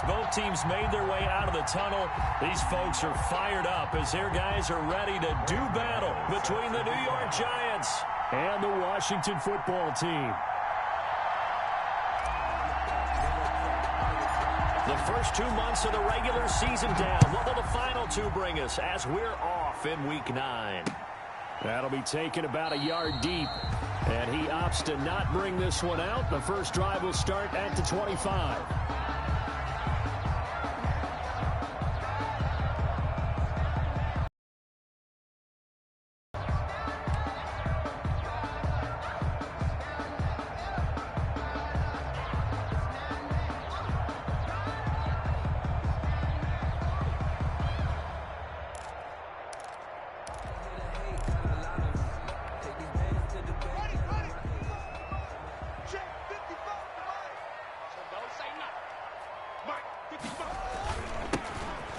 as both teams made their way out of the tunnel, these folks are fired up as their guys are ready to do battle between the New York Giants and the Washington football team. The first 2 months of the regular season down. What will the final two bring us as we're off in Week 9? That'll be taken about a yard deep. And he opts to not bring this one out. The first drive will start at the 25.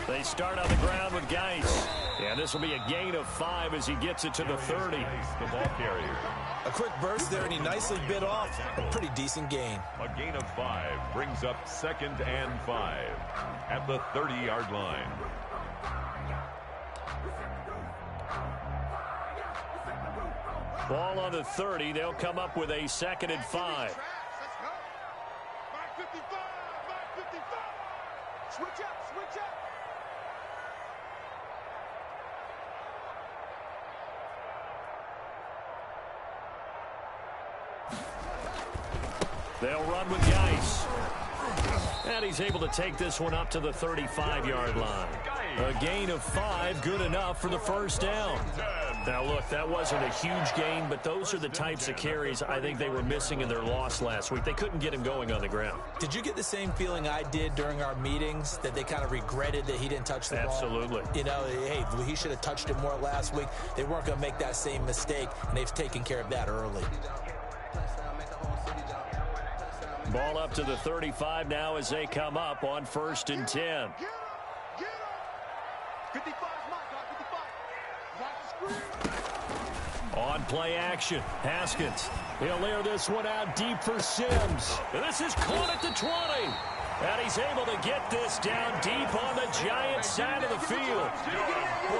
They start on the ground with Geis. And this will be a gain of 5 as he gets it to the 30. The ball carrier. A quick burst there, and he nicely bit off. A pretty decent gain. A gain of 5 brings up 2nd and 5 at the 30-yard line. Ball on the 30. They'll come up with a 2nd and 5. Switch up, switch up. They'll run with Geis. And he's able to take this one up to the 35-yard line. A gain of 5, good enough for the first down. Now, look, that wasn't a huge gain, but those are the types of carries I think they were missing in their loss last week. They couldn't get him going on the ground. Did you get the same feeling I did during our meetings, that they kind of regretted that he didn't touch the ball? Absolutely. You know, hey, he should have touched it more last week. They weren't going to make that same mistake, and they've taken care of that early. Ball up to the 35 now as they come up on 1st and 10. 55 On play action, Haskins. He'll layer this one out deep for Sims. And this is caught at the 20. And he's able to get this down deep on the Giants side of the field.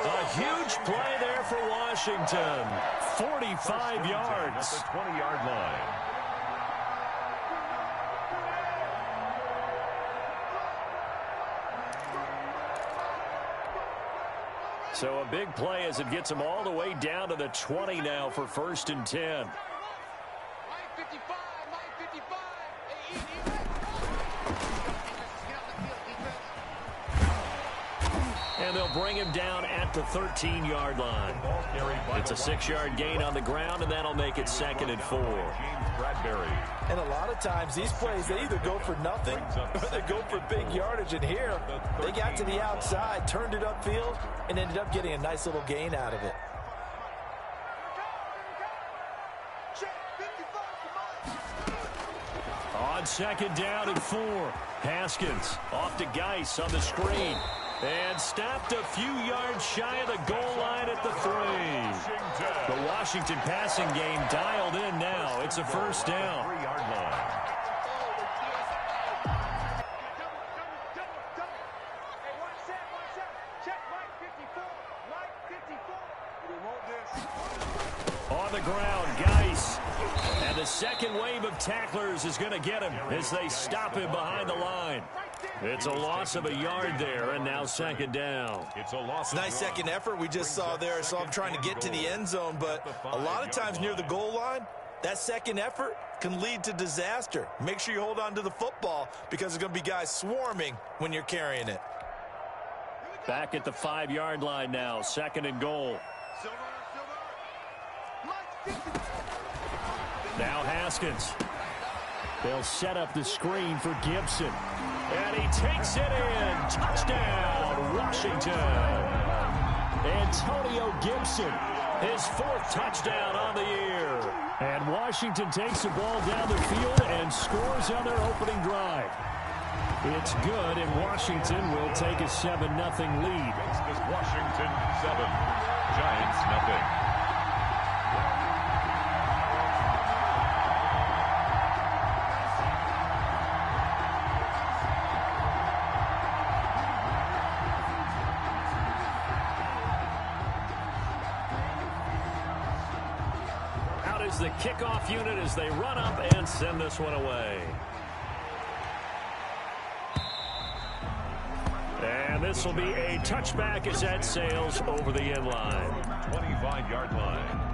A huge play there for Washington. 45 yards. At the 20-yard line. So a big play as it gets him all the way down to the 20 now for 1st and 10. And they'll bring him down at the 13-yard line. It's a 6-yard gain on the ground, and that'll make it 2nd and 4. And a lot of times these plays, they either go for nothing or they go for big yardage. And here, they got to the outside, turned it upfield, and ended up getting a nice little gain out of it. On 2nd down and 4, Haskins off to Geis on the screen. And stopped a few yards shy of the goal line at the 3. The Washington passing game dialed in now. It's a first down. 3-yard line. On the ground, Geis. And the second wave of tacklers is going to get him as they stop him behind the line. It's a loss of a yard there, and now 2nd down. It's a loss. Nice second effort we just saw there. So I'm trying to get to the end zone, but a lot of times near the goal line, that second effort can lead to disaster. Make sure you hold on to the football because there's going to be guys swarming when you're carrying it. Back at the 5-yard line now, 2nd and goal. Now Haskins. They'll set up the screen for Gibson. And he takes it in. Touchdown, Washington. Antonio Gibson, his 4th touchdown on the year. And Washington takes the ball down the field and scores on their opening drive. It's good, and Washington will take a 7-0 lead. It's Washington 7, Giants nothing. is the kickoff unit as they run up and send this one away. And this will be a touchback as that sails over the end line. 25-yard line.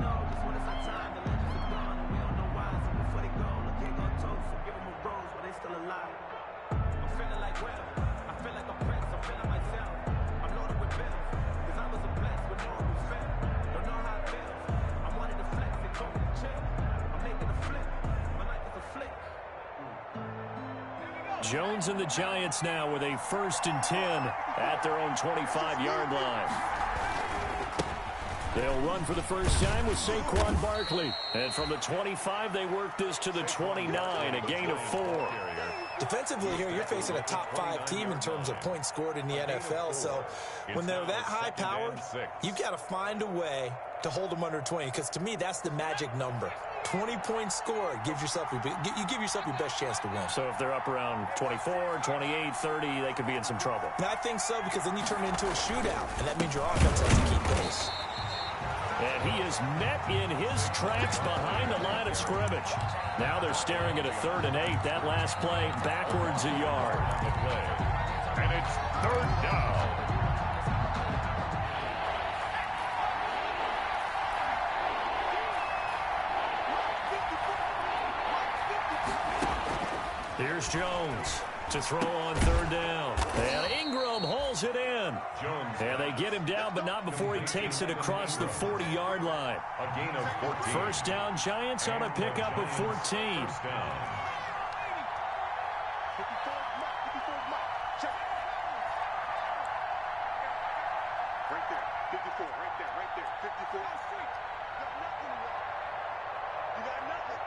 Jones and the Giants now with a 1st and 10 at their own 25-yard line. They'll run for the first time with Saquon Barkley. And from the 25, they work this to the 29, a gain of 4. Defensively here, you're facing a top 5 team in terms of points scored in the NFL. So when they're that high powered, you've got to find a way to hold them under 20. Because to me, that's the magic number. 20 points scored gives yourself you give yourself your best chance to win. So if they're up around 24, 28, 30, they could be in some trouble. And I think so, because then you turn it into a shootout, and that means your offense has to keep pace. And he is met in his tracks behind the line of scrimmage. Now they're staring at a 3rd and 8. That last play backwards a yard. And it's 3rd down. Here's Jones to throw on 3rd down. And Ingram holds it in. And they get him down, but not before he takes it across the 40-yard line. A gain of 14. First down, Giants on a pickup of 14. First down. Right there, 54, right there, 54. You got nothing.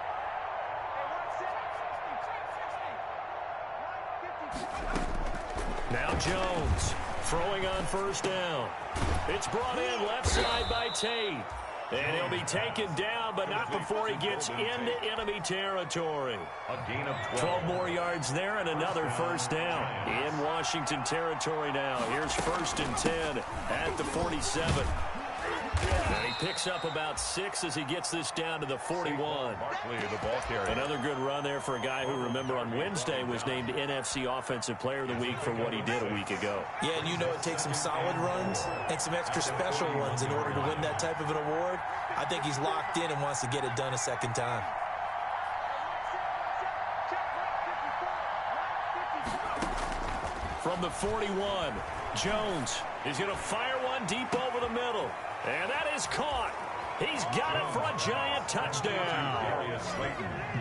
Now Jones throwing on 1st down. It's brought in left side by Tate. And he'll be taken down, but not before he gets into enemy territory. A gain of 12 more yards there and another 1st down. In Washington territory now. Here's 1st and 10 at the 47. And he picks up about 6 as he gets this down to the 41. Barkley, the ball carrier. Another good run there for a guy who, remember, on Wednesday was named NFC Offensive Player of the Week for what he did a week ago. Yeah, and you know it takes some solid runs and some extra special ones in order to win that type of an award. I think he's locked in and wants to get it done a second time. From the 41, Jones is going to fire one deep over the middle. And that is caught. He's got it for a Giant touchdown.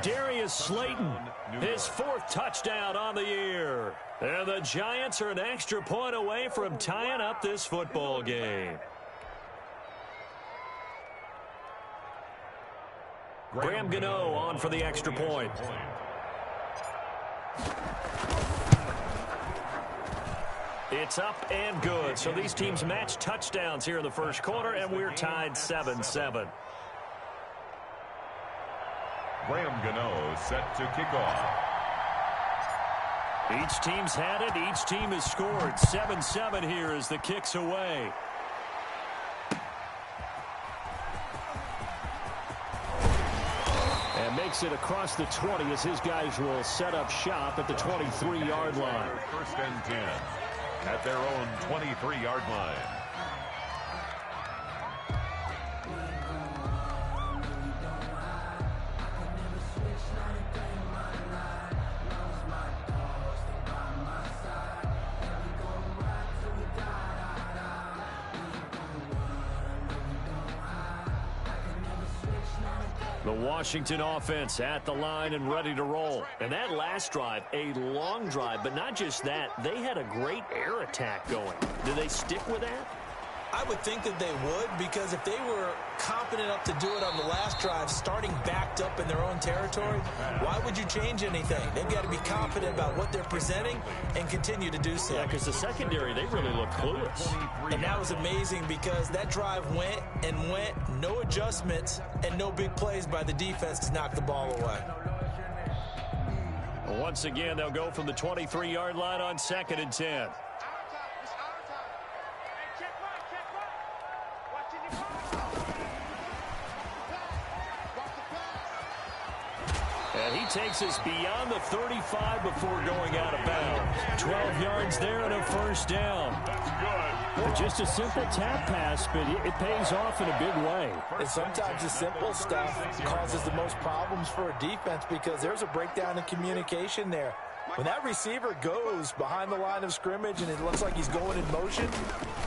Darius Slayton, his 4th touchdown on the year. And the Giants are an extra point away from tying up this football game. Graham Gano on for the extra point. It's up and good. So these teams match touchdowns here in the first quarter, and we're tied 7-7. Graham Gano set to kick off. Each team's had it. Each team has scored. 7-7 here as the kick's away. And makes it across the 20 as his guys will set up shop at the 23-yard line. 1st and 10 at their own 23-yard line. The Washington offense at the line and ready to roll. And that last drive, a long drive, but not just that. They had a great air attack going. Do they stick with that? I would think that they would, because if they were confident enough to do it on the last drive, starting backed up in their own territory, why would you change anything? They've got to be confident about what they're presenting and continue to do so. Yeah, because the secondary, they really look clueless. And that was amazing because that drive went and went, no adjustments and no big plays by the defense to knock the ball away. Once again, they'll go from the 23-yard line on 2nd and 10. And he takes us beyond the 35 before going out of bounds. 12 yards there and a first down. That's good. Just a simple tap pass, but it pays off in a big way. And sometimes the simple stuff causes the most problems for a defense because there's a breakdown in communication there. When that receiver goes behind the line of scrimmage and it looks like he's going in motion,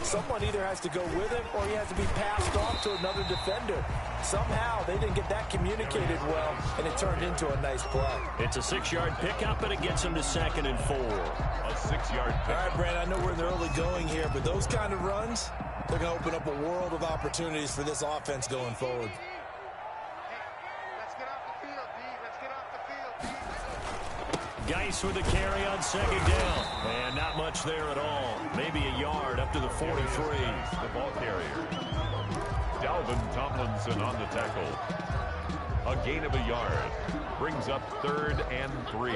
someone either has to go with him or he has to be passed off to another defender. Somehow they didn't get that communicated well, and it turned into a nice play. It's a 6-yard pickup, and it gets him to 2nd and 4. A 6-yard pickup. All right, Brand, I know we're in the early going here, but those kind of runs, they're going to open up a world of opportunities for this offense going forward. Let's get off the field, D. Let's get off the field, D. Geis with a carry on 2nd down. And not much there at all. Maybe a yard up to the 43. The ball carrier. Dalvin Tomlinson on the tackle. A gain of a yard. Brings up 3rd and 3.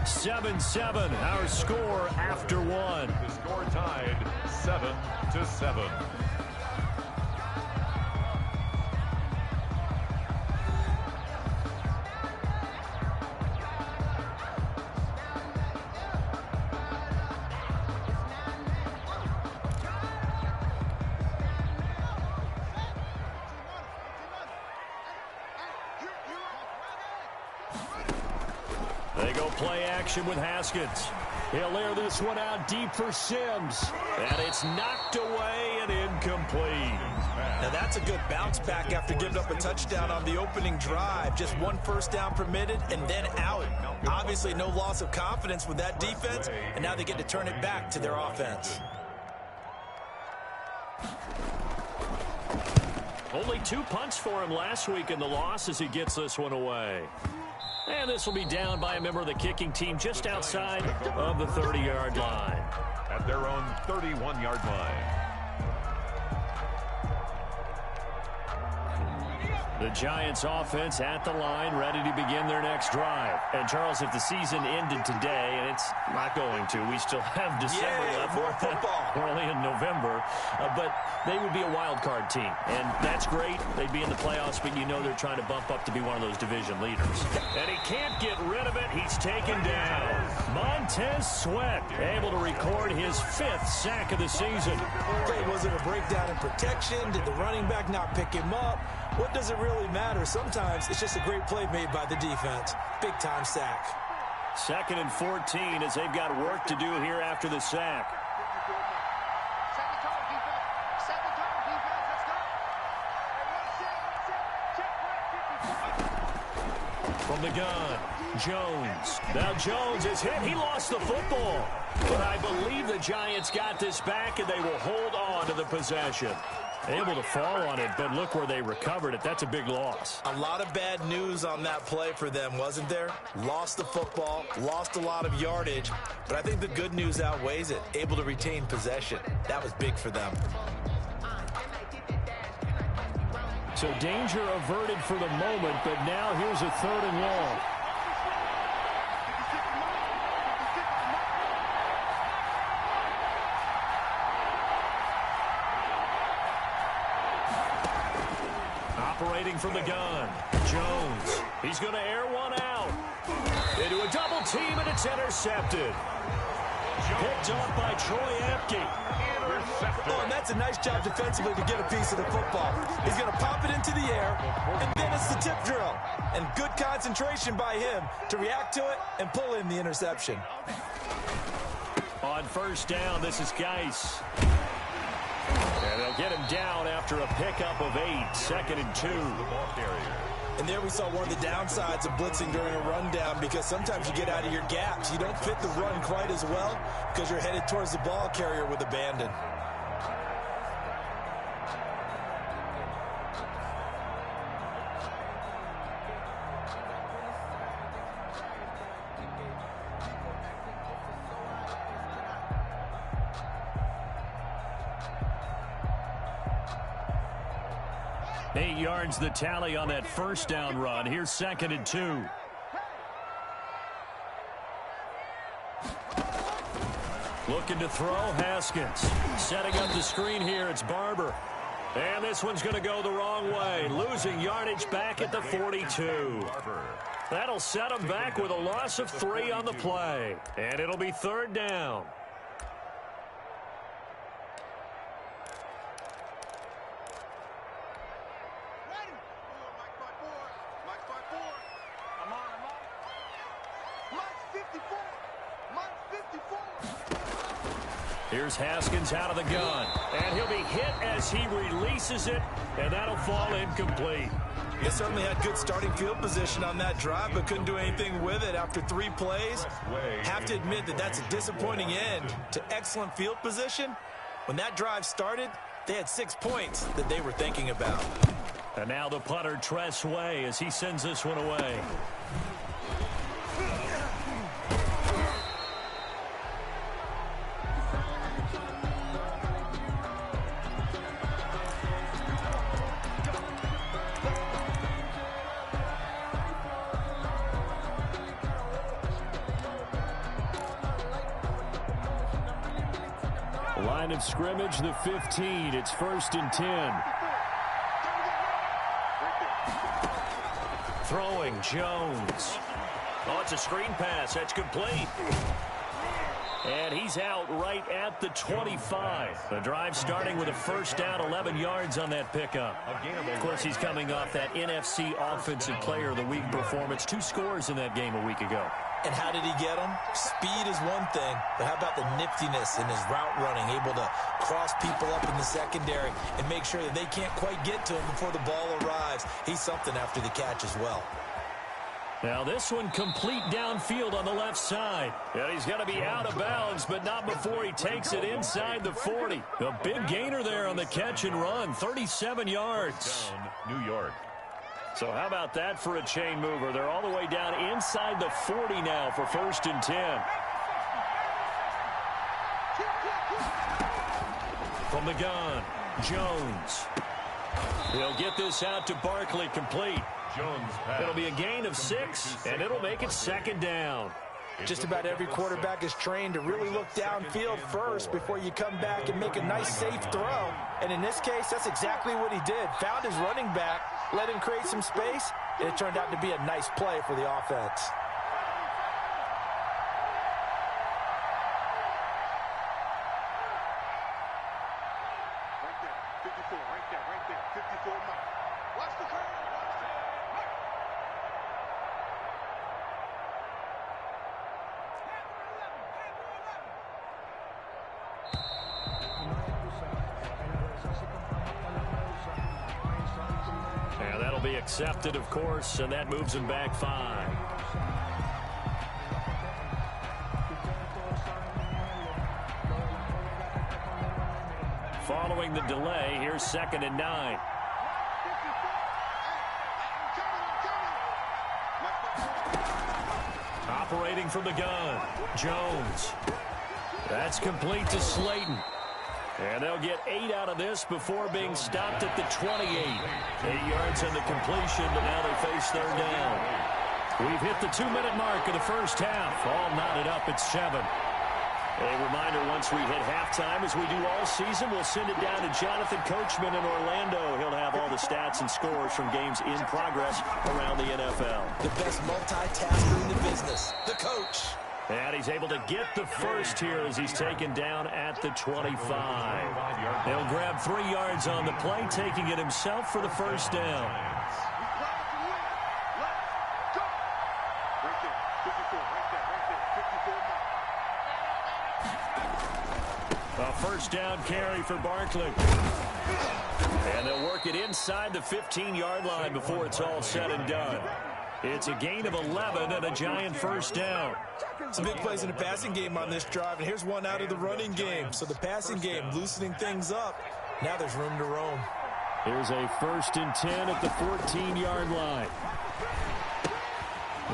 Seven, our score after 1. The score tied 7-7. They go play action with Haskins. He'll air this one out deep for Sims. And it's knocked away and incomplete. Now that's a good bounce back after giving up a touchdown on the opening drive. Just 1 first down permitted and then out. Obviously no loss of confidence with that defense, and now they get to turn it back to their offense. Only 2 punts for him last week in the loss as he gets this one away. And this will be down by a member of the kicking team just outside of the 30-yard line. At their own 31-yard line. The Giants offense at the line, ready to begin their next drive. And Charles, if the season ended today, and it's not going to, we still have December left. More football. We're only in November, but they would be a wild card team, and that's great. They'd be in the playoffs, but you know they're trying to bump up to be one of those division leaders. And he can't get rid of it. He's taken down. Montez Sweat able to record his 5th sack of the season. Okay, was it a breakdown in protection? Did the running back not pick him up? What does it really matter? Sometimes it's just a great play made by the defense. Big-time sack. 2nd and 14 as they've got work to do here after the sack. Second time, defense. Second time, defense. Let's go. Check right, 55. From the gun, Jones. Now Jones is hit. He lost the football. But I believe the Giants got this back, and they will hold on to the possession. Able to fall on it, but look where they recovered it. That's a big loss. A lot of bad news on that play for them, wasn't there? Lost the football, lost a lot of yardage, but I think the good news outweighs it. Able to retain possession. That was big for them. So danger averted for the moment, but now here's a 3rd and long. Operating from the gun, Jones. He's going to air one out. Into a double team, and it's intercepted. Picked off by Troy Apke. Oh, and that's a nice job defensively to get a piece of the football. He's going to pop it into the air, and then it's the tip drill. And good concentration by him to react to it and pull in the interception. On 1st down, this is Geis. And they'll get him down after a pickup of 8, 2nd and 2. And there we saw one of the downsides of blitzing during a rundown, because sometimes you get out of your gaps. You don't fit the run quite as well because you're headed towards the ball carrier with abandon. Eight yards the tally on that 1st down run. Here's 2nd and 2. Looking to throw, Haskins. Setting up the screen here, it's Barber. And this one's going to go the wrong way, losing yardage back at the 42. That'll set them back with a loss of 3 on the play. And it'll be 3rd down. Here's Haskins out of the gun. And he'll be hit as he releases it, and that'll fall incomplete. They certainly had good starting field position on that drive, but couldn't do anything with it after 3 plays. Have to admit that that's a disappointing end to excellent field position. When that drive started, they had 6 points that they were thinking about. And now the punter, Tress Way, as he sends this one away. Line of scrimmage, the 15. It's 1st and 10. Throwing, Jones. Oh, it's a screen pass. That's complete. And he's out right at the 25. The drive starting with a 1st down, 11 yards on that pickup. Of course, he's coming off that NFC Offensive Player of the Week performance. 2 scores in that game a week ago. And how did he get them? Speed is one thing, but how about the niftiness in his route running, able to cross people up in the secondary and make sure that they can't quite get to him before the ball arrives. He's something after the catch as well. Now this one complete downfield on the left side. And he's going to be out of bounds, but not before he takes it inside the 40. A big gainer there on the catch and run, 37 yards. New York. So how about that for a chain mover? They're all the way down inside the 40 now for 1st and 10. From the gun, Jones. He'll get this out to Barkley, complete. Jones pass. It'll be a gain of 6, and it'll make it 2nd down. Just about every quarterback is trained to really look downfield first before you come back and make a nice, safe throw. And in this case, that's exactly what he did. Found his running back, let him create some space, and it turned out to be a nice play for the offense. Right there, 54, right there, 54 mark. Watch the curve, watch the mark. And that'll be accepted, of course, and that moves him back 5. Following the delay, here's 2nd and 9. Operating from the gun, Jones. That's complete to Slayton. And they'll get 8 out of this before being stopped at the 28. 8 yards on the completion, but now they face 3rd down. We've hit the 2-minute mark of the first half. All knotted up at 7. A reminder, once we hit halftime, as we do all season, we'll send it down to Jonathan Coachman in Orlando. He'll have all the stats and scores from games in progress around the NFL. The best multitasker in the business, the coach. And he's able to get the first here as he's taken down at the 25. He'll grab 3 yards on the play, taking it himself for the 1st down. Right there, 54, right there, 54 mark. A 1st down carry for Barkley. And they'll work it inside the 15-yard line before it's all said and done. It's a gain of 11 and a giant 1st down. Some big plays in the passing game on this drive, and here's one out of the running game. So the passing game loosening things up. Now there's room to roam. Here's a 1st and 10 at the 14-yard line.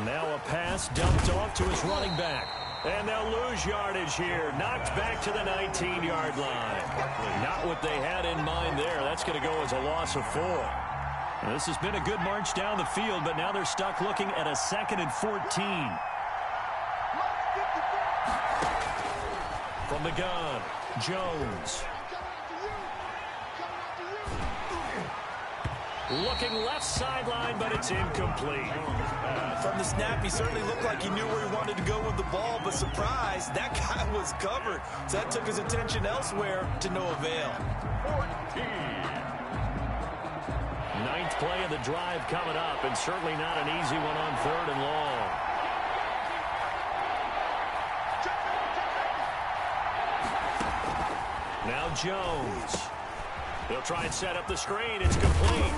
Now a pass dumped off to his running back. And they'll lose yardage here. Knocked back to the 19-yard line. Not what they had in mind there. That's going to go as a loss of 4. This has been a good march down the field, but now they're stuck looking at a 2nd and 14. From the gun, Jones. Looking left sideline, but it's incomplete. From the snap, he certainly looked like he knew where he wanted to go with the ball, but surprise, that guy was covered. So that took his attention elsewhere to no avail. 14. Ninth play of the drive coming up, and certainly not an easy one on 3rd and long. Now Jones. He'll try and set up the screen. It's complete.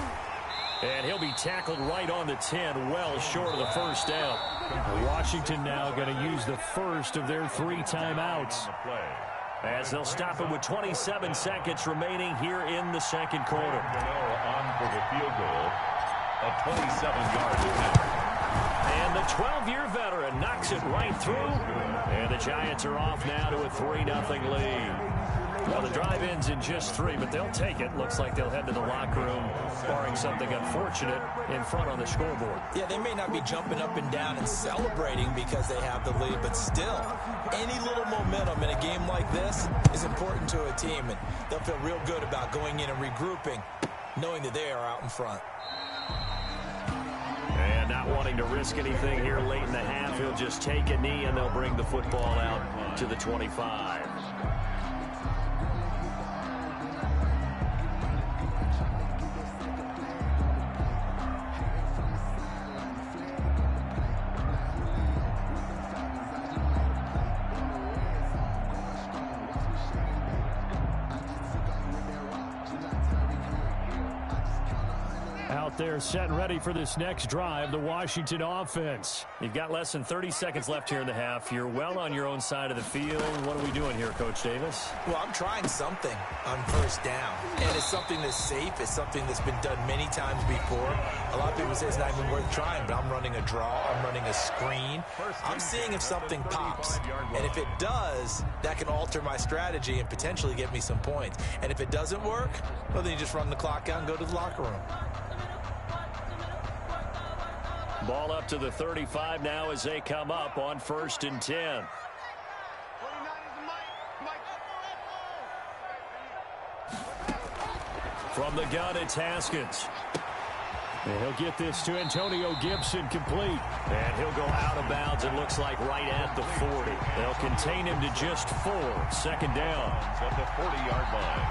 And he'll be tackled right on the 10, well short of the first down. Washington now going to use the first of their 3 timeouts. As they'll stop it with 27 seconds remaining here in the second quarter. On for the field goal. A 27-yard attempt. And the 12-year veteran knocks it right through. And the Giants are off now to a 3-0 lead. Well, the drive ends in just 3, but they'll take it. Looks like they'll head to the locker room, barring something unfortunate in front on the scoreboard. Yeah, they may not be jumping up and down and celebrating because they have the lead, but still, any little momentum in a game like this is important to a team, and they'll feel real good about going in and regrouping, knowing that they are out in front. And not wanting to risk anything here late in the half, he'll just take a knee, and they'll bring the football out to the 25. They're set and ready for this next drive, the Washington offense. You've got less than 30 seconds left here in the half. You're well on your own side of the field. What are we doing here, Coach Davis? Well, I'm trying something on first down, and it's something that's safe. It's something that's been done many times before. A lot of people say it's not even worth trying, but I'm running a draw. I'm running a screen. I'm seeing if something pops, and if it does, that can alter my strategy and potentially get me some points. And if it doesn't work, well, then you just run the clock out and go to the locker room. Ball up to the 35 now as they come up on 1st and 10. From the gun, it's Haskins. And he'll get this to Antonio Gibson complete. And he'll go out of bounds, it looks like right at the 40. They'll contain him to just 4. 2nd down. At the 40-yard line.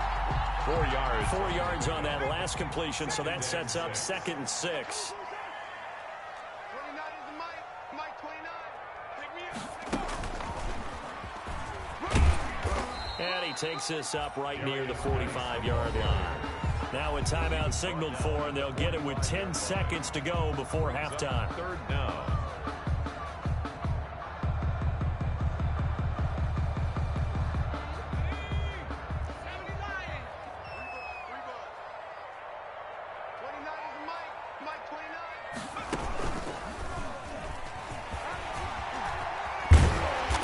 4 yards. 4 yards on that last completion, so that sets up 2nd and 6. And he takes this up right near the 45-yard line. Now a timeout signaled for, and they'll get it with 10 seconds to go before halftime. 3rd down.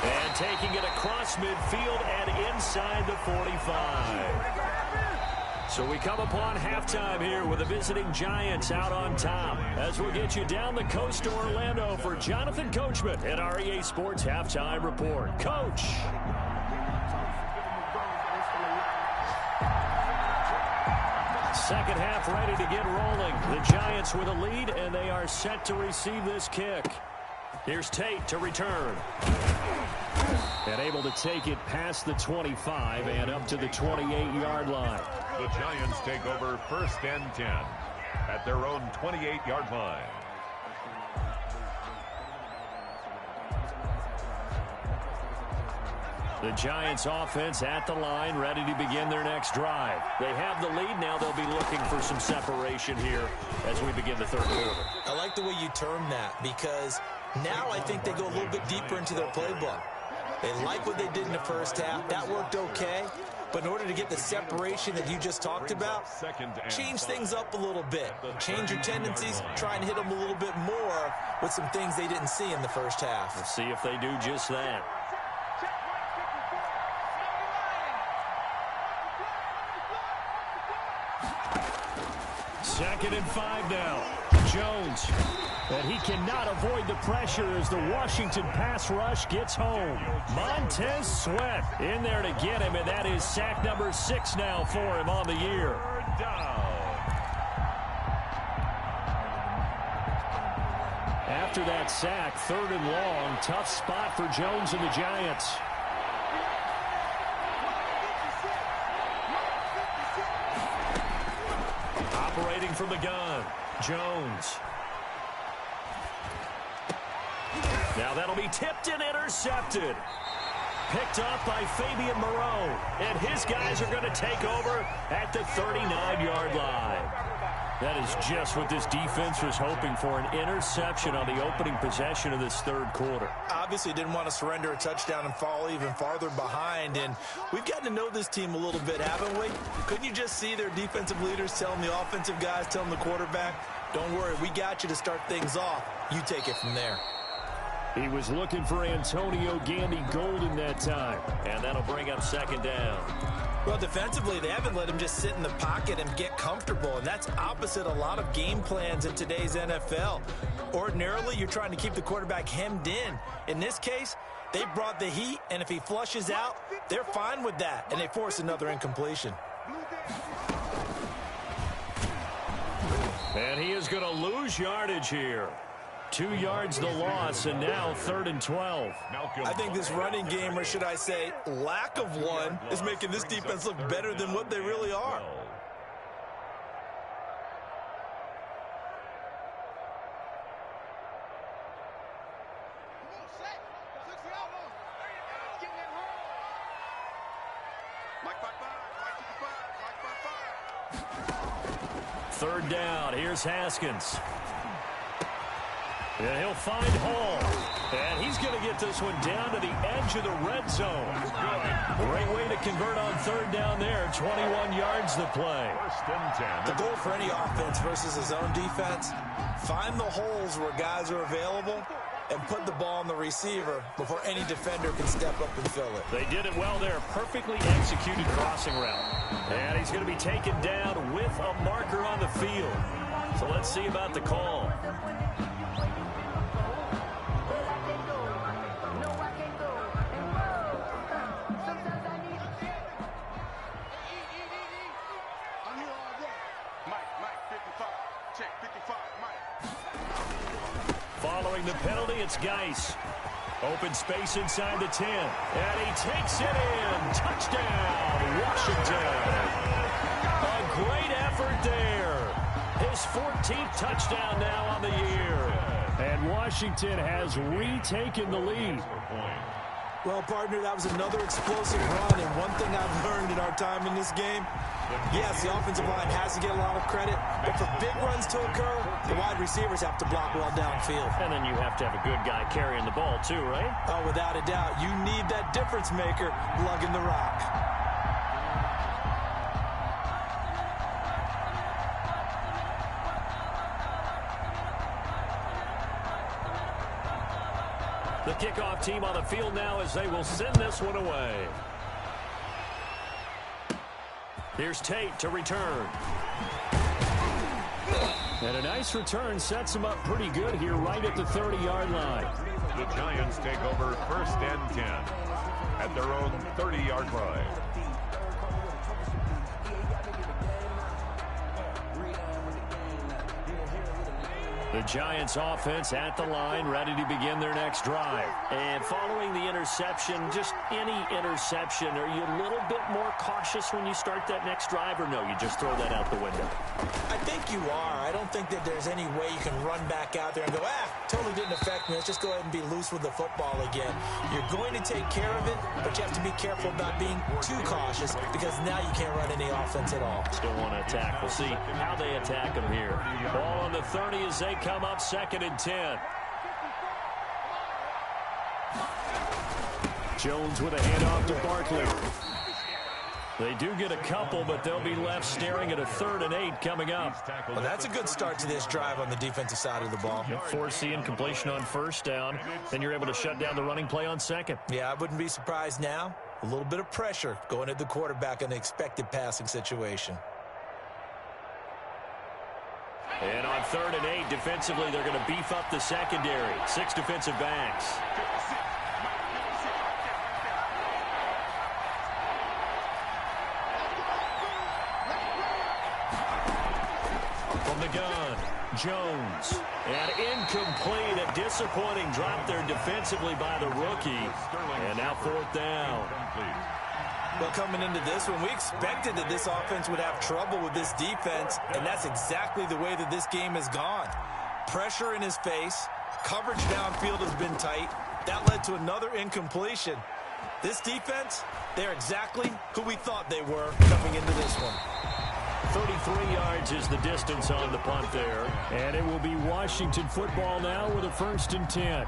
And taking it across midfield and inside the 45. So we come upon halftime here with the visiting Giants out on top. As we'll get you down the coast to Orlando for Jonathan Coachman at our EA Sports Halftime Report. Coach. Second half ready to get rolling. The Giants with a lead, and they are set to receive this kick. Here's Tate to return. And able to take it past the 25 and up to the 28-yard line. The Giants take over 1st and 10 at their own 28-yard line. The Giants offense at the line, ready to begin their next drive. They have the lead. Now they'll be looking for some separation here as we begin the 3rd quarter. I like the way you term that, because now I think they go a little bit deeper into their playbook. They like what they did in the first half. That worked okay. But in order to get the separation that you just talked about, change things up a little bit. Change your tendencies, try and hit them a little bit more with some things they didn't see in the first half. We'll see if they do just that. Second and 5 now. Jones. And he cannot avoid the pressure as the Washington pass rush gets home. Montez Sweat in there to get him, and that is sack number 6 now for him on the year. after that sack, 3rd and long. Tough spot for Jones and the Giants. Operating from the gun, Jones. Now that'll be tipped and intercepted. Picked up by Fabian Moreau. And his guys are going to take over at the 39-yard line. That is just what this defense was hoping for, an interception on the opening possession of this 3rd quarter. Obviously didn't want to surrender a touchdown and fall even farther behind. And we've gotten to know this team a little bit, haven't we? Couldn't you just see their defensive leaders telling the offensive guys, telling the quarterback, don't worry, we got you to start things off. You take it from there. He was looking for Antonio Gandy Golden that time. And that'll bring up 2nd down. Well, defensively, they haven't let him just sit in the pocket and get comfortable, and that's opposite a lot of game plans in today's NFL. Ordinarily, you're trying to keep the quarterback hemmed in. In this case, they brought the heat, and if he flushes out, they're fine with that, and they force another incompletion. And he is going to lose yardage here. 2 yards the loss, and now 3rd and 12. I think this running game, or should I say lack of one, is making this defense look better than what they really are. Third down, here's Haskins. And he'll find Hall. And he's going to get this one down to the edge of the red zone. Great way to convert on 3rd down there. 21 yards to play. The goal for any offense versus his own defense, find the holes where guys are available and put the ball on the receiver before any defender can step up and fill it. They did it well there. Perfectly executed crossing route. And he's going to be taken down with a marker on the field. So let's see about the call. Following the penalty, it's Geis. Open space inside the 10. And he takes it in. Touchdown, Washington. A great effort there. His 14th touchdown now on the year. And Washington has retaken the lead. Well, partner, that was another explosive run, and one thing I've learned in our time in this game, yes, the offensive line has to get a lot of credit, but for big runs to occur, the wide receivers have to block well downfield. And then you have to have a good guy carrying the ball too, right? Oh, without a doubt. You need that difference maker lugging the rock. The kickoff team on the field now as they will send this one away. Here's Tate to return. And a nice return sets them up pretty good here right at the 30-yard line. The Giants take over 1st and 10 at their own 30-yard line. The Giants offense at the line, ready to begin their next drive. And following the interception, just any interception, are you a little bit more cautious when you start that next drive, or no, you just throw that out the window? I think you are. I don't think that there's any way you can run back out there and go, totally didn't affect me. Let's just go ahead and be loose with the football again. You're going to take care of it, but you have to be careful about being too cautious because now you can't run any offense at all. Still want to attack. We'll see how they attack them here. Ball on the 30 as they come up 2nd and 10. Jones with a handoff to Barkley. They do get a couple, but they'll be left staring at a 3rd and 8 coming up. Well, that's a good start to this drive on the defensive side of the ball. Force the incompletion on 1st down, then you're able to shut down the running play on 2nd. Yeah, I wouldn't be surprised now. A little bit of pressure going at the quarterback in the expected passing situation. And on 3rd and 8, defensively, they're going to beef up the secondary. 6 defensive backs. From the gun, Jones. And incomplete. A disappointing drop there defensively by the rookie. And now fourth down. Well, coming into this one, we expected that this offense would have trouble with this defense, and that's exactly the way that this game has gone. Pressure in his face. Coverage downfield has been tight. That led to another incompletion. This defense, they're exactly who we thought they were coming into this one. 33 yards is the distance on the punt there. And it will be Washington football now with a 1st and 10.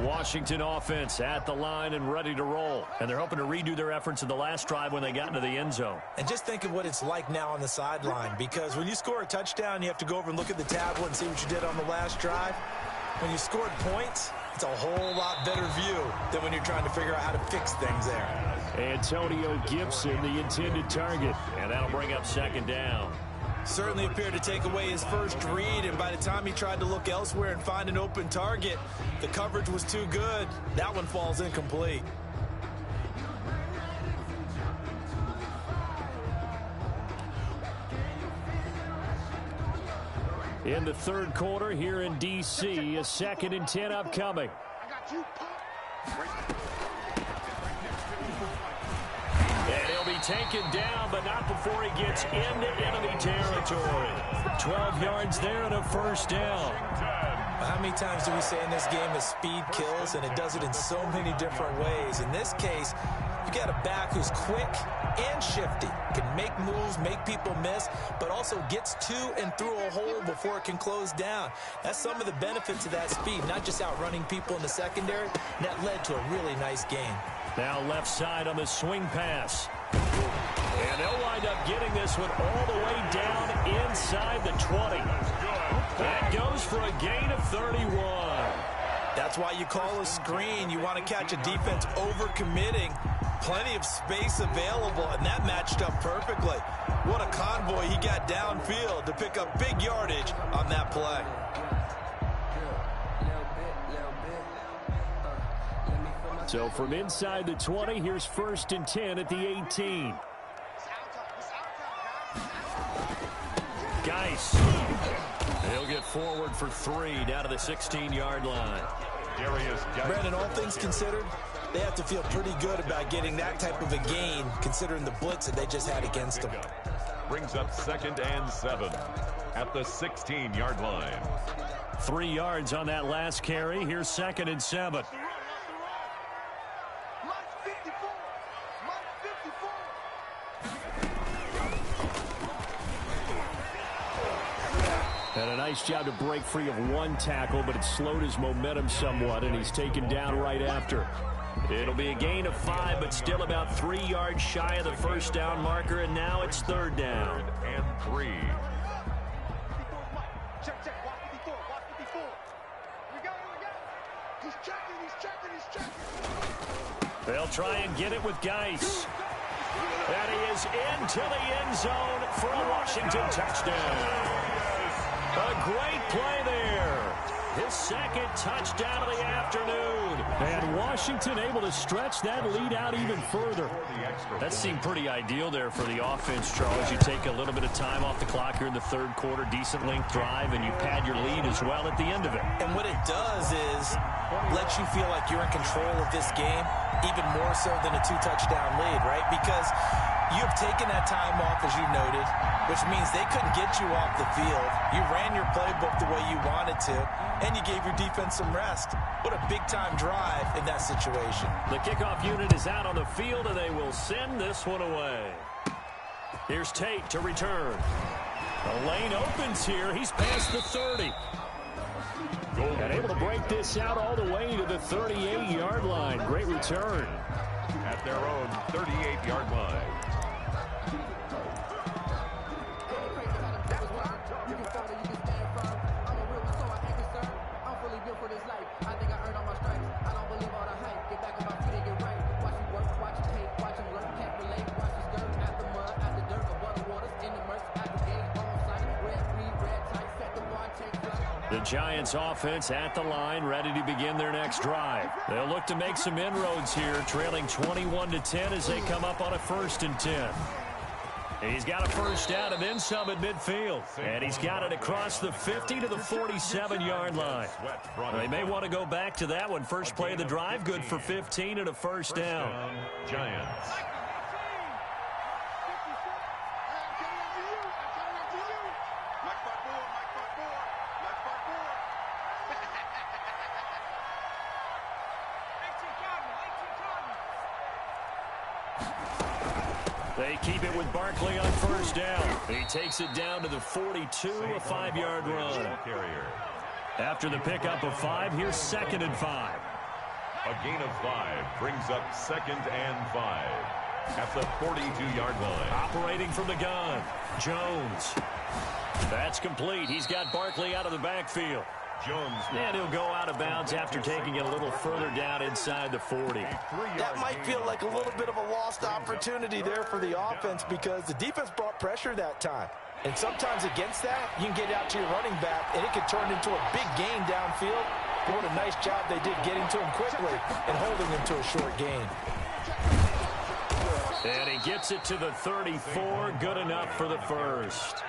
Washington offense at the line and ready to roll. And they're hoping to redo their efforts in the last drive when they got into the end zone. And just think of what it's like now on the sideline, because when you score a touchdown, you have to go over and look at the tablet and see what you did on the last drive. When you scored points, it's a whole lot better view than when you're trying to figure out how to fix things there. Antonio Gibson, the intended target. And that'll bring up 2nd down. Certainly appeared to take away his first read, and by the time he tried to look elsewhere and find an open target, the coverage was too good. That one falls incomplete. In the 3rd quarter here in D.C., a 2nd and 10 upcoming. And he'll be taken down, but not before he gets into enemy territory. 12 yards there and a 1st down. How many times do we say in this game that speed kills, and it does it in so many different ways? In this case, you got a back who's quick and shifty, can make moves, make people miss, but also gets to and through a hole before it can close down. That's some of the benefits of that speed, not just outrunning people in the secondary. And that led to a really nice game. Now left side on the swing pass. And they'll wind up getting this one all the way down inside the 20. That goes for a gain of 31. That's why you call a screen. You want to catch a defense overcommitting. Plenty of space available, and that matched up perfectly. What a convoy he got downfield to pick up big yardage on that play. So from inside the 20, here's 1st and 10 at the 18. Geis. He'll get forward for 3 down to the 16-yard line. Brandon, all things considered, they have to feel pretty good about getting that type of a gain, considering the blitz that they just had against them. Brings up 2nd and 7 at the 16-yard line. 3 yards on that last carry. Here's 2nd and 7. And a nice job to break free of one tackle, but it slowed his momentum somewhat, and he's taken down right after. It'll be a gain of 5, but still about 3 yards shy of the 1st down marker, and now it's 3rd down. 3rd and 3. Check, watch 54, watch 54. We got it. He's checking. They'll try and get it with Geis. And he is into the end zone for a Washington touchdown. A great play there. His 2nd touchdown of the afternoon. And Washington able to stretch that lead out even further. That seemed pretty ideal there for the offense, Charles. You take a little bit of time off the clock here in the 3rd quarter, decent length drive, and you pad your lead as well at the end of it. And what it does is let you feel like you're in control of this game, even more so than a 2-touchdown lead, right? Because you have taken that time off, as you noted, which means they couldn't get you off the field. You ran your playbook the way you wanted to, and you gave your defense some rest. What a big-time drive in that situation. The kickoff unit is out on the field, and they will send this one away. Here's Tate to return. The lane opens here. He's past the 30. And able to break this out all the way to the 38-yard line. Great return. At their own 38-yard line. The Giants offense at the line, ready to begin their next drive. They'll look to make some inroads here, trailing 21-10 as they come up on a 1st and 10. He's got a first down and then some at midfield. And he's got it across the 50 to the 47-yard line. They may want to go back to that one. First play of the drive, good for 15 and a first down. Giants. They keep it with Barkley on first down. He takes it down to the 42, a 5-yard run. After the pickup of 5, here's 2nd and 5. A gain of 5 brings up 2nd and 5 at the 42-yard line. Operating from the gun, Jones. That's complete. He's got Barkley out of the backfield. Jones. And he'll go out of bounds after taking it a little further down inside the 40. That might feel like a little bit of a lost opportunity there for the offense because the defense brought pressure that time. And sometimes against that, you can get out to your running back, and it can turn into a big gain downfield. But what a nice job they did getting to him quickly and holding him to a short gain. And he gets it to the 34, good enough for the first.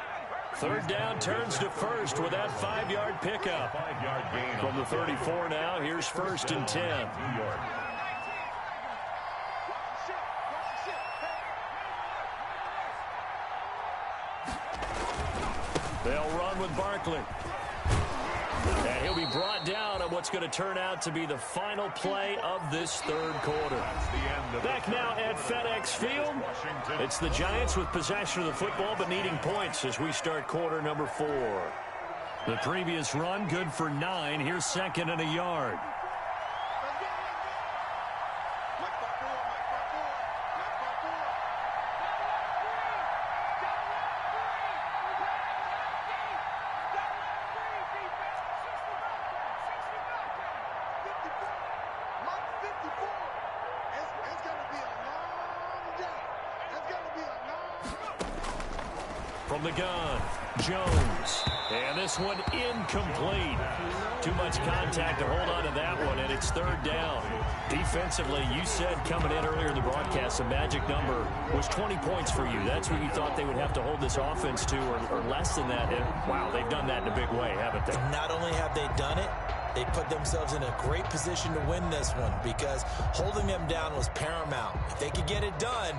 3rd down turns to first with that 5-yard pickup. From the 34 now, here's 1st and 10. New York. They'll run with Barkley. And he'll be brought down on what's going to turn out to be the final play of this 3rd quarter. Back now at FedEx Field. It's the Giants with possession of the football but needing points as we start quarter number 4. The previous run good for 9. Here's 2nd and a yard. From the gun, Jones. And this one incomplete. Too much contact to hold on to that one, and it's 3rd down. Defensively, you said coming in earlier in the broadcast, the magic number was 20 points for you. That's what you thought they would have to hold this offense to, or less than that. And, wow, they've done that in a big way, haven't they? And not only have they done it, they put themselves in a great position to win this one because holding them down was paramount. If they could get it done,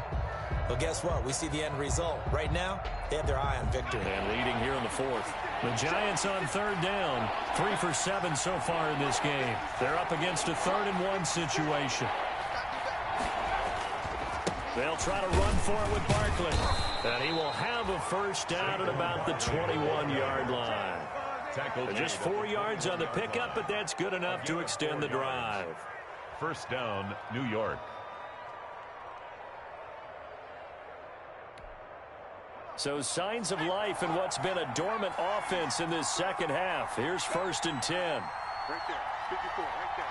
well, guess what? We see the end result. Right now, they have their eye on victory. And leading here in the 4th. The Giants on 3rd down. 3 for 7 so far in this game. They're up against a 3rd and 1 situation. They'll try to run for it with Barkley. And he will have a first down at about the 21-yard line. Just 4 yards on the pickup, but that's good enough to extend the drive. 1st down, New York. So signs of life in what's been a dormant offense in this 2nd half. Here's 1st and 10. Right there, 54, right there.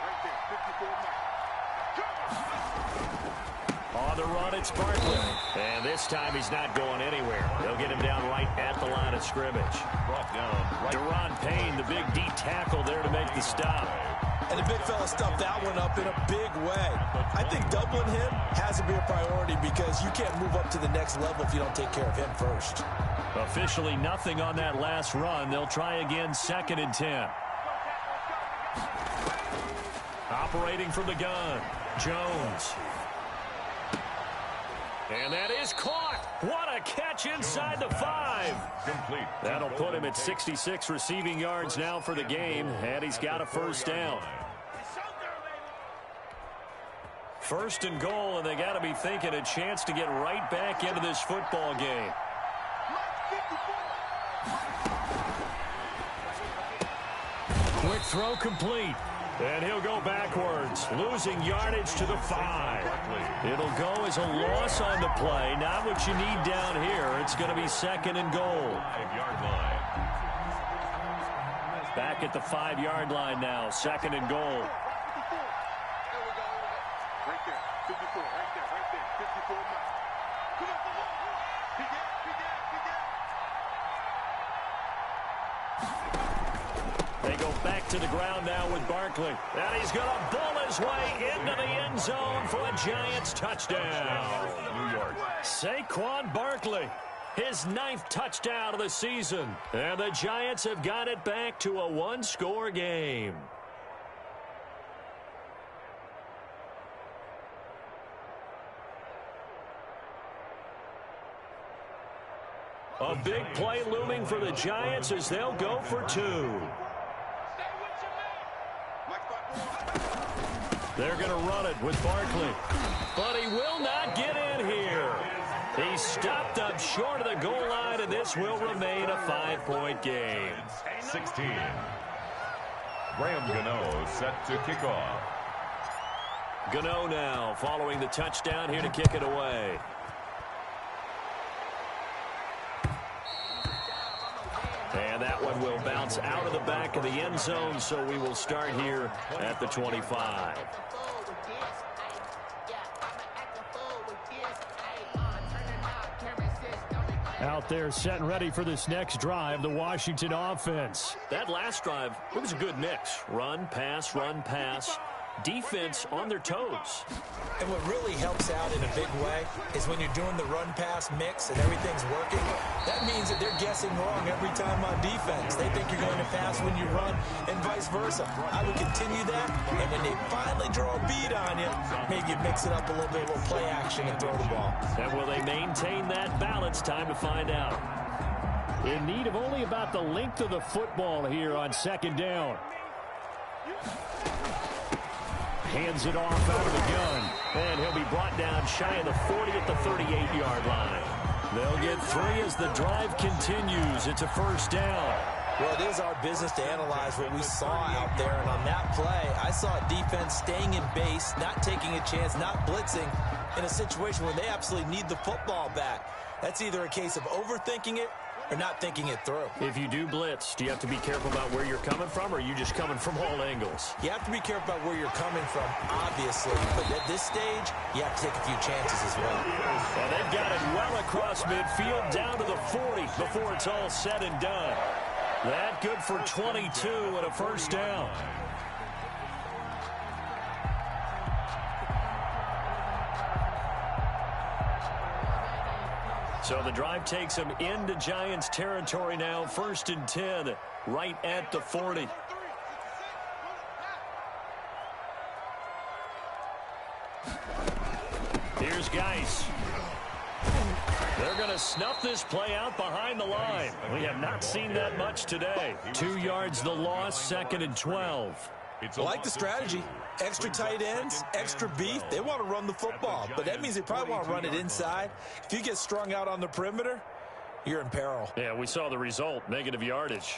On the run, it's Barkley. And this time he's not going anywhere. They'll get him down right at the line of scrimmage. Brought down. Deron Payne, the big D tackle there to make the stop. And the big fella stuffed that one up in a big way. I think doubling him has to be a priority because you can't move up to the next level if you don't take care of him first. Officially nothing on that last run. They'll try again, 2nd and 10. Operating from the gun, Jones. And that is caught. What a catch inside the 5. Complete. That'll put him at 66 receiving yards now for the game, and he's got a first down. 1st and goal, and they got to be thinking a chance to get right back into this football game. Quick throw complete. And he'll go backwards, losing yardage to the 5. It'll go as a loss on the play. Not what you need down here. It's going to be 2nd and goal. 5-yard line. Back at the 5-yard line now, 2nd and goal. Right there, 54, right there, 54. Come on. He got. They go back to the ground now with Barkley. And he's going to bull his way into the end zone for a Giants touchdown. New York. Saquon Barkley, his 9th touchdown of the season. And the Giants have got it back to a one-score game. A big play looming for the Giants as they'll go for 2. They're going to run it with Barkley. But he will not get in here. He stopped up short of the goal line, and this will remain a 5-point game. 16. Graham Gano set to kick off. Gano now following the touchdown here to kick it away. And that one will bounce out of the back of the end zone, so we will start here at the 25. Out there set and ready for this next drive, the Washington offense. That last drive, it was a good mix. Run, pass, defense on their toes. And what really helps out in a big way is when you're doing the run-pass mix and everything's working, that means that they're guessing wrong every time on defense. They think you're going to pass when you run and vice versa. I would continue that, and when they finally draw a bead on you, maybe you mix it up a little bit, a little play action and throw the ball. And will they maintain that balance? Time to find out. In need of only about the length of the football here on second down. Hands it off out of the gun. And he'll be brought down shy of the 40 at the 38-yard line. They'll get 3 as the drive continues. It's a first down. Well, it is our business to analyze what we saw out there. And on that play, I saw a defense staying in base, not taking a chance, not blitzing in a situation where they absolutely need the football back. That's either a case of overthinking it or not thinking it through. If you do blitz, do you have to be careful about where you're coming from, or are you just coming from all angles? You have to be careful about where you're coming from, obviously. But at this stage, you have to take a few chances as well. And they've got it well across midfield down to the 40 before it's all said and done. That good for 22 and a first down. So the drive takes them into Giants territory now. 1st and 10, right at the 40. Here's Geis. They're going to snuff this play out behind the line. We have not seen that much today. 2 yards the loss, 2nd and 12. I like the strategy. Extra tight ends, extra beef. They want to run the football, but that means they probably want to run it inside. If you get strung out on the perimeter, you're in peril. Yeah, we saw the result, negative yardage.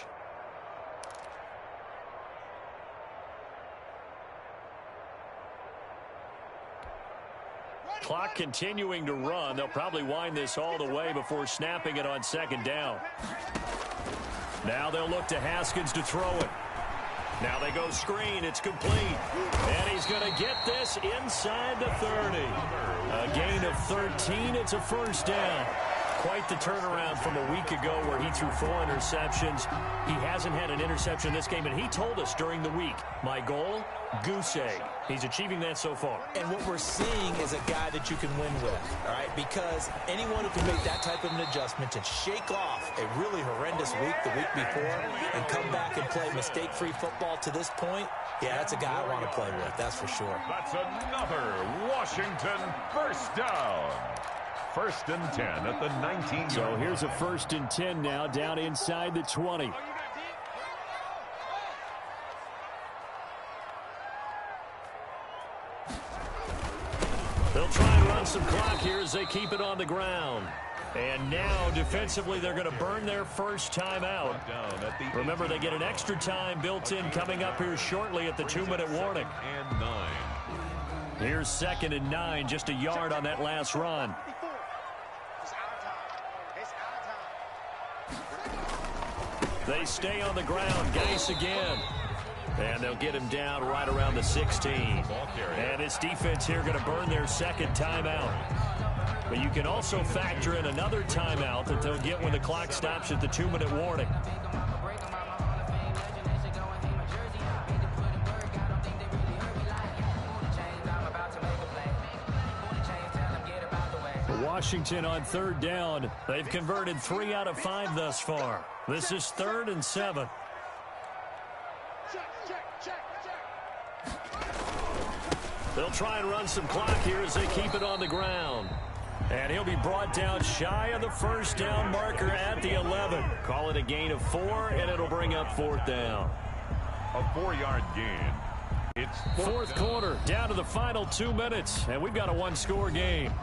Clock continuing to run. They'll probably wind this all the way before snapping it on 2nd down. Now they'll look to Haskins to throw it. Now they go screen. It's complete. And he's going to get this inside the 30. A gain of 13. It's a first down. Quite the turnaround from a week ago where he threw 4 interceptions. He hasn't had an interception this game, and he told us during the week, my goal, goose egg. He's achieving that so far. And what we're seeing is a guy that you can win with, all right? Because anyone who can make that type of an adjustment and shake off a really horrendous week the week before and come back and play mistake-free football to this point, yeah, that's a guy I want to play with, that's for sure. That's another Washington first down. 1st and 10 at the 19. So here's a 1st and 10 now, down inside the 20. They'll try and run some clock here as they keep it on the ground. And now, defensively, they're going to burn their first timeout. Remember, they get an extra time built in coming up here shortly at the 2-minute warning. And 9. Here's 2nd and 9, just a yard on that last run. They stay on the ground. Geis again. And they'll get him down right around the 16. And this defense here going to burn their 2nd timeout. But you can also factor in another timeout that they'll get when the clock stops at the 2-minute warning. Washington on third down. They've converted 3 out of 5 thus far. This is 3rd and 7. They'll try and run some clock here as they keep it on the ground. And he'll be brought down shy of the first down marker at the 11. Call it a gain of 4, and it'll bring up 4th down. A 4-yard gain. It's fourth quarter, down to the final 2 minutes, and we've got a 1-score game.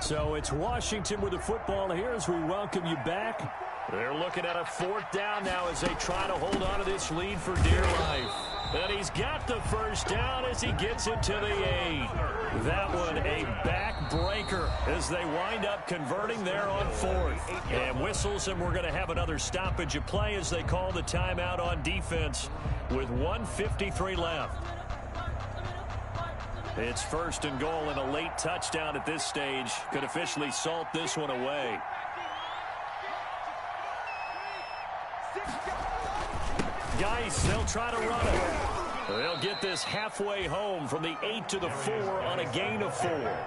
So it's Washington with the football here as we welcome you back. They're looking at a 4th down now as they try to hold on to this lead for dear life. And he's got the first down as he gets it to the 8. That one a backbreaker as they wind up converting there on 4th. And whistles, and we're going to have another stoppage of play as they call the timeout on defense with 1:53 left. It's 1st and goal, and a late touchdown at this stage could officially salt this one away. Guys, they'll try to run it. They'll get this halfway home from the 8 to the 4 on a gain of 4.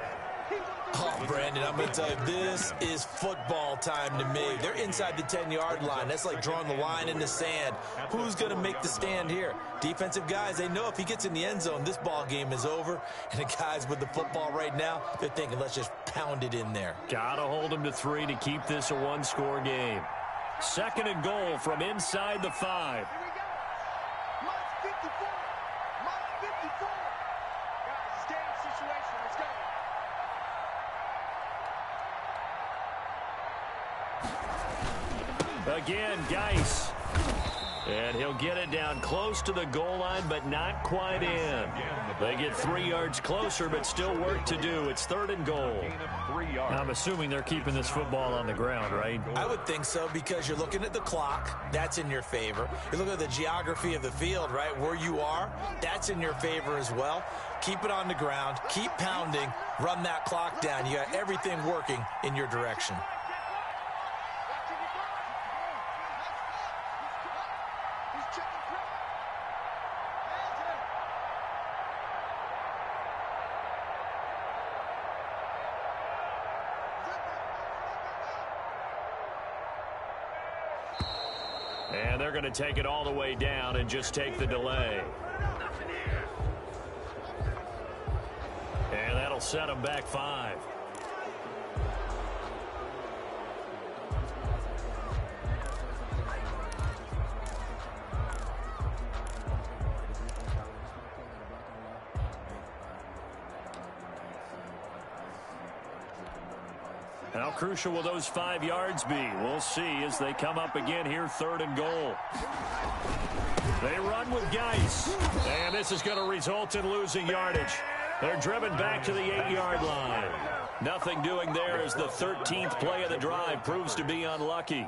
Oh, Brandon, I'm going to tell you, this is football time to me. They're inside the 10-yard line. That's like drawing the line in the sand. Who's going to make the stand here? Defensive guys, they know if he gets in the end zone, this ball game is over. And the guys with the football right now, they're thinking, let's just pound it in there. Got to hold them to 3 to keep this a 1-score game. 2nd and goal from inside the 5. Again, Geis. And he'll get it down close to the goal line, but not quite in. They get 3 yards closer, but still work to do. It's 3rd and goal. I'm assuming they're keeping this football on the ground, right? I would think so, because you're looking at the clock. That's in your favor. You look at the geography of the field, right? Where you are, that's in your favor as well. Keep it on the ground. Keep pounding. Run that clock down. You got everything working in your direction. And they're going to take it all the way down and just take the delay. And that'll set them back 5. How crucial will those 5 yards be? We'll see as they come up again here, 3rd and goal. They run with Geis. And this is going to result in losing yardage. They're driven back to the 8-yard line. Nothing doing there as the 13th play of the drive proves to be unlucky.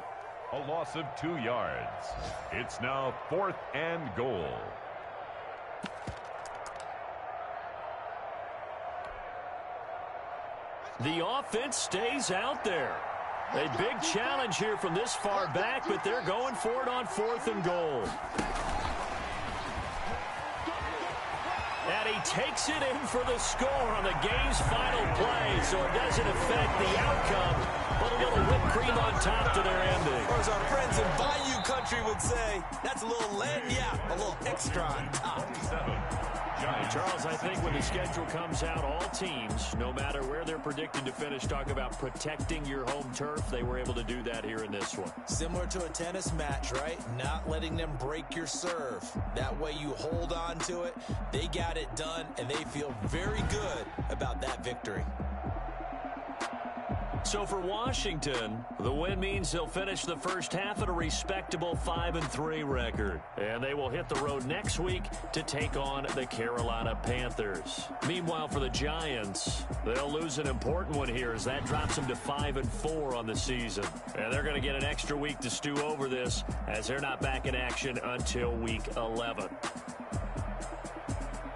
A loss of 2 yards. It's now 4th and goal. The offense stays out there. A big challenge here from this far back, but they're going for it on 4th and goal. And he takes it in for the score on the game's final play, so it doesn't affect the outcome, but a little whipped cream on top to their ending. Or as our friends in Bayou Country would say, that's a little a little extra on top. Charles, I think when the schedule comes out, all teams, no matter where they're predicted to finish, talk about protecting your home turf. They were able to do that here in this one. Similar to a tennis match, right? Not letting them break your serve. That way you hold on to it. They got it done, and they feel very good about that victory. So for Washington, the win means they'll finish the first half at a respectable 5-3 record. And they will hit the road next week to take on the Carolina Panthers. Meanwhile, for the Giants, they'll lose an important one here as that drops them to 5-4 on the season. And they're going to get an extra week to stew over this as they're not back in action until week 11.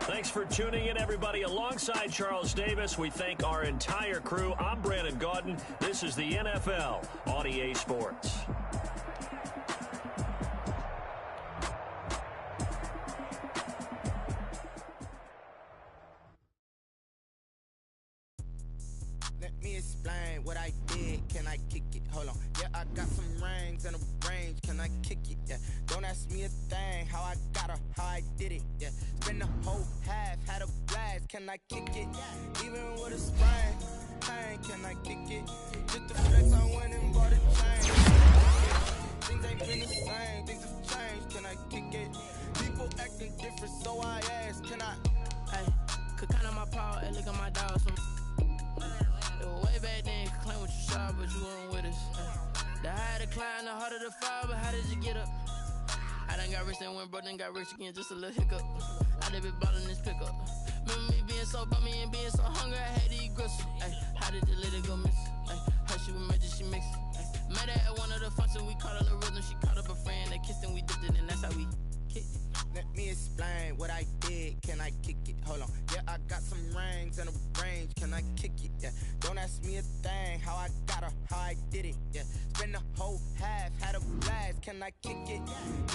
Thanks for tuning in, everybody. Alongside Charles Davis, we thank our entire crew. I'm Brandon Gaudin. This is the NFL on EA Sports. Let me explain what I did. Can I kick it? Hold on. Yeah, I got some rings and a range. Can I kick it? Yeah. Don't ask me a thing. How I got her, how I did it. Yeah. Spend the whole half, had a blast. Can I kick it? Even with a sprain. Pain, can I kick it? Just the flex, I went and bought a chain. Things ain't been the same. Things have changed. Can I kick it? People acting different, so I ask. Can I? Hey, could count on my power and look at my dogs. It was way back then, you could claim what you saw, but you weren't with us. The higher the climb, the harder the fall, but how did you get up? I done got rich and went broke, then got rich again, just a little hiccup. I done been ballin' this pickup. Remember me being so bummy and being so hungry, I had to eat gristle. Ay, how did the lady go miss? Ay, her she was magic, she mixed. Met her at one of the functions, we caught a little rhythm, she caught up a friend, they kissed and we dipped it, and that's how we kicked it. Let me explain what I did. Can I kick it? Hold on. Yeah, I got some rings and a range. Can I kick it? Yeah. Don't ask me a thing. How I got her, how I did it. Yeah. Spend the whole half, had a blast. Can I kick it?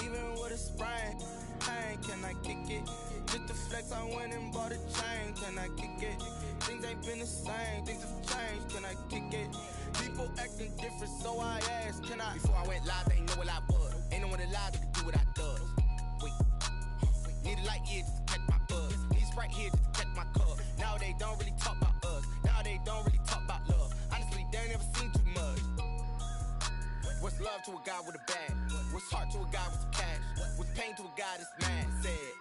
Even with a sprain. Pain, can I kick it? Just the flex, I went and bought a chain. Can I kick it? Things ain't been the same. Things have changed. Can I kick it? People acting different, so I asked. Can I? Before I went live, they ain't know what I was. Ain't no one alive that could do what I does. Need a light here just to catch my buzz. Need Sprite here just to catch my cup. Now they don't really talk about us. Now they don't really talk about love. Honestly, they ain't never seen too much. What's love to a guy with a bag? What's heart to a guy with some cash? What's pain to a guy that's mad? Said.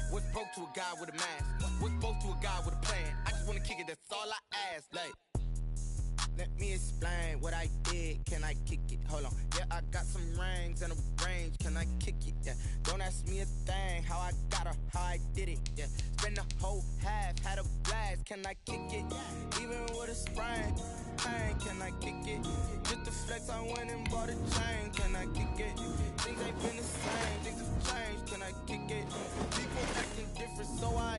What's broke to a guy with a mask? What's both to a guy with a plan? I just wanna kick it, that's all I ask. Like, let me explain what I did. Can I kick it? Hold on. Yeah, I got some rings and a range. Can I kick it? Yeah. Don't ask me a thing. How I got her, how I did it. Yeah. Spend the whole half, had a blast. Can I kick it? Even with a sprain. Pain, can I kick it? Just the flex, I went and bought a chain. Can I kick it? Things ain't been the same. Things have changed. Can I kick it? People acting different, so I